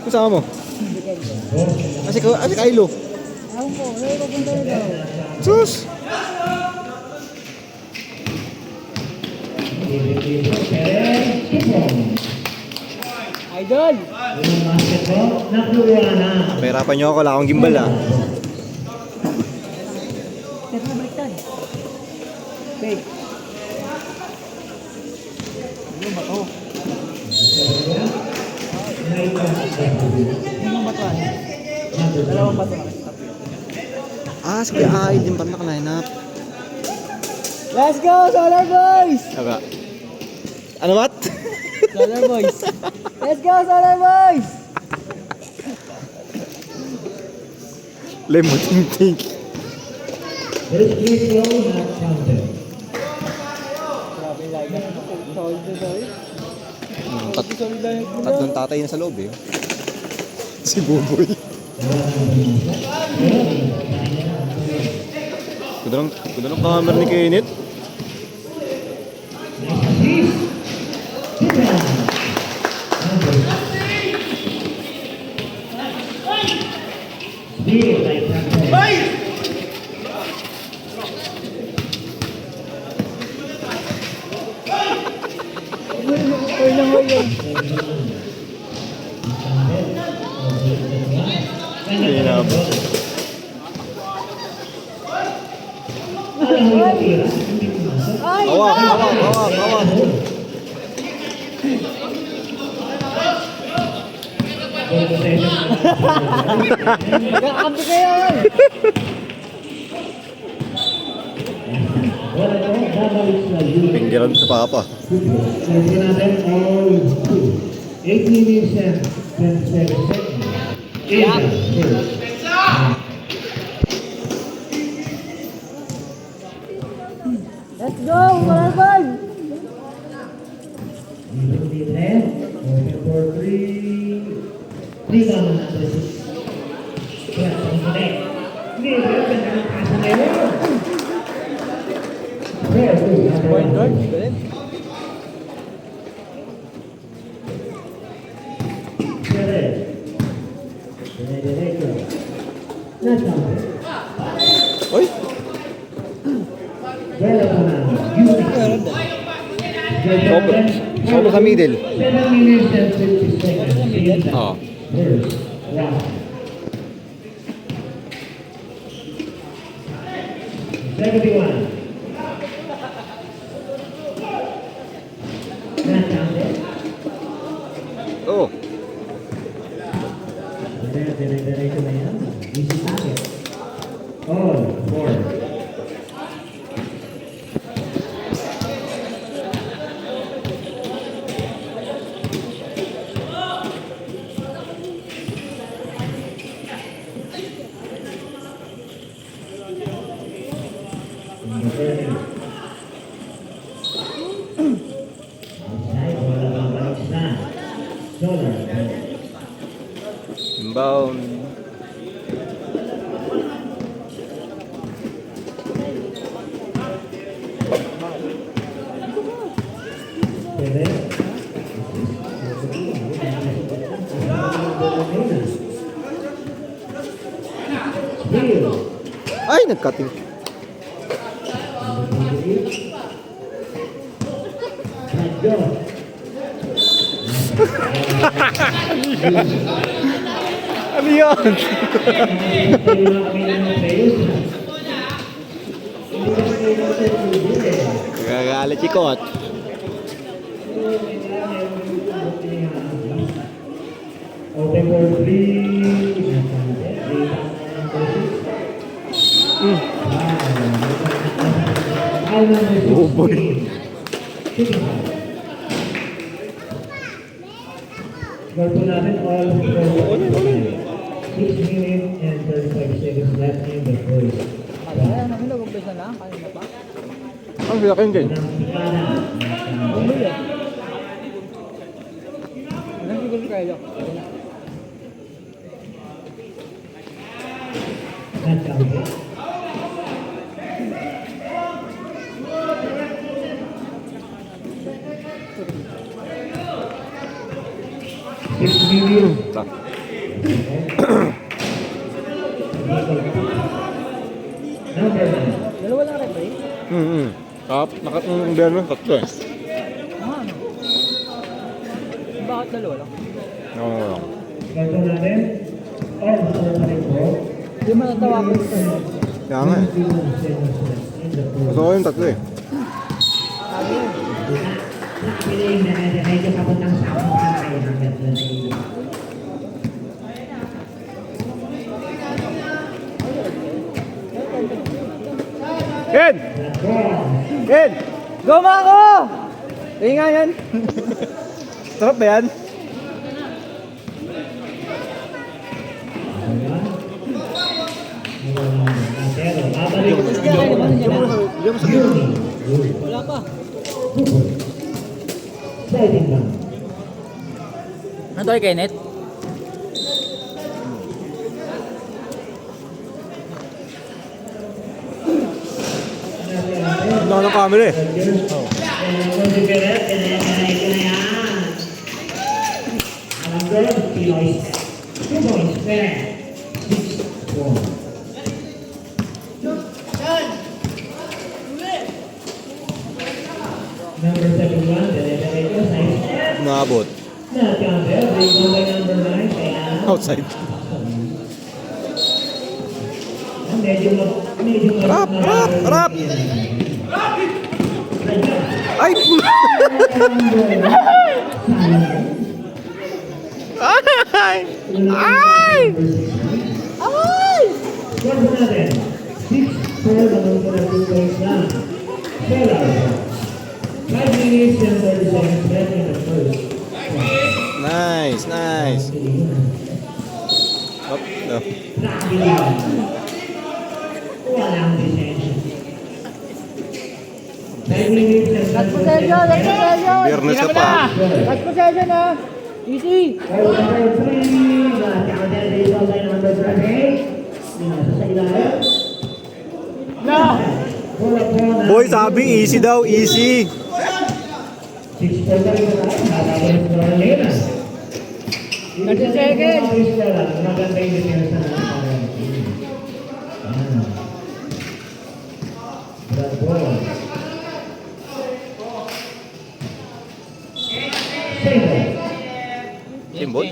Kasama mo? Si Kylo. Ako po, wala ko punta na daw. Sus! Idol! Pahirapan niyo ako, wala akong gimbal ah. Pero na baliktad. Fake. Ano ba to? Ano ba to? Dalawang bato na. Ah, sige, ay, din pa naka-line up. Let's go, Solar Boys! Saka. Ano mat? Solar Boys. Let's go, Solar Boys! Lemuting-ting. Grabe like that. Solid. Tatlong tatay na sa loob eh. Si Buboy. Ganda ng camera ni Kenneth. Awak. Magkakampi kayo! Pinggiran sa papa. 8 minutes and 27 seconds. Let's go, Solar Boys! For 3 down na ito. Kaya, ang connect. Hindi, pero ang kasa na yun. Point guard, galing. Oy! Sobo sa middle. 7 minutes and 50 seconds. Oo. First round. 71. Not counted. Oo. Dire-diretso na yan. Easy target. All, 4. Inbound. Ay, nagcutting. Ano yun? Gagalit si Kot. Open for 3. Oh boy. Gawin po natin all 6 minutes and 35 seconds left in the first. Ay, ano nila, gumpisa na? Kaya na pa? Ang silakin din. Bumili. Anong siguro kayo? Not counted. Review. Ta. Number 9. Dalawa lang referee? Nakatungong mo, tatlo eh. Ano? Bakit dalawa lang? Oo. Ganito natin. Or gusto mo pa rin po. Hindi mo natawagan ito. Kaya nga eh. Gusto ko yung tatlo eh. Sabi yun. Piling na medyo papuntang sa akong kamay ng ganito na iyo. Ken! Ken! Go Mako! Tingin nga yan. Sarap ba yan? Pero babalik Sige, kayo naman dyan. Bigyan mo sa Wala pa. Sliding down. Ano tayo, Kenneth? Ano ng camera eh. Number 71, Derecho, size Naabot. Not Campbell, big one by number 9, kaya Outside. medyo Harap! Harap! Harap! Ay! Ay! Ay! Ay! What's natin? 6-4 naman ko na 2 points na. Solar. 5 minutes and 30 seconds left in the first. Nice! Nice! Up, no. Walang detention. 5 minutes and 30 Last possession! Last seconds. possession! Biyernes ka pa. Last possession ha! Easy! Number 3, counter baseball by number 38. Nasa sa ilalim. Na! Boy, sabi easy daw, easy. 6-4 na rin na tayo. Habang ito na nila. 30 seconds. Maganda yung detention ng parang team. Brad ball. Single. Team boy?